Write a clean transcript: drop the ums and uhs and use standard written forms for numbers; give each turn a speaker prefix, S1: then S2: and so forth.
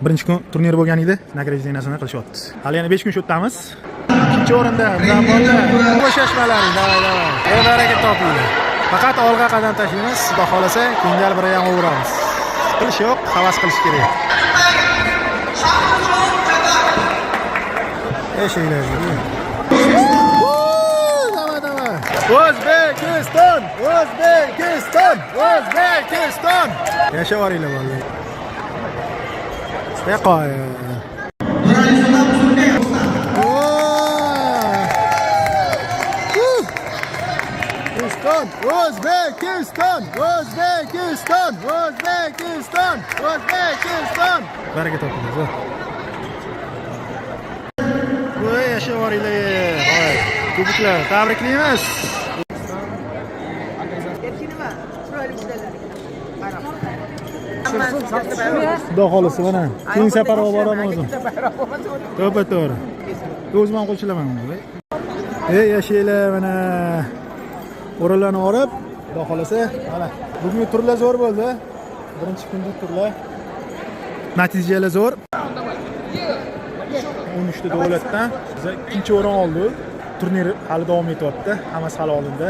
S1: Birinchi kun turnir bo'lgan edi, nagradzeniyasini qilishyapti. Hali yana 5 kun shu yerdamiz. Ikkinchi o'rinda Zambolda bo'shashmalaring, davay. Baraka topinglar. Faqat olg'a qadam tashlaymiz, xudo xolasa, keyingi bir ham o'ramiz. Qilish yo'q, havas qilish kerak. Eshinglar. O'zbekiston! O'zbekiston! O'zbekiston! Yashavaringlar vallahi. Beqoya. O'zbekiston! O'zbekiston! O'zbekiston! O'zbekiston! Baraka topinglar. Voy, yashavaringlar. Voy, kubiklar, tabriklaymiz. Xudo xolisi mana. Keng safarga boramiz o'zim. To'g'ri, to'g'ri. O'zim ham qo'shilaman bunga. Yashaylar mana. O'rinlarni olib, xudo xolisa, mana bugungi turlar zo'r bo'ldi. Birinchi kunlik turlar. Natijalar zo'r. 13 ta davlatdan biz ikkinchi o'rin oldik. Turnir hali davom etyapti. Hammasi hali oldinda.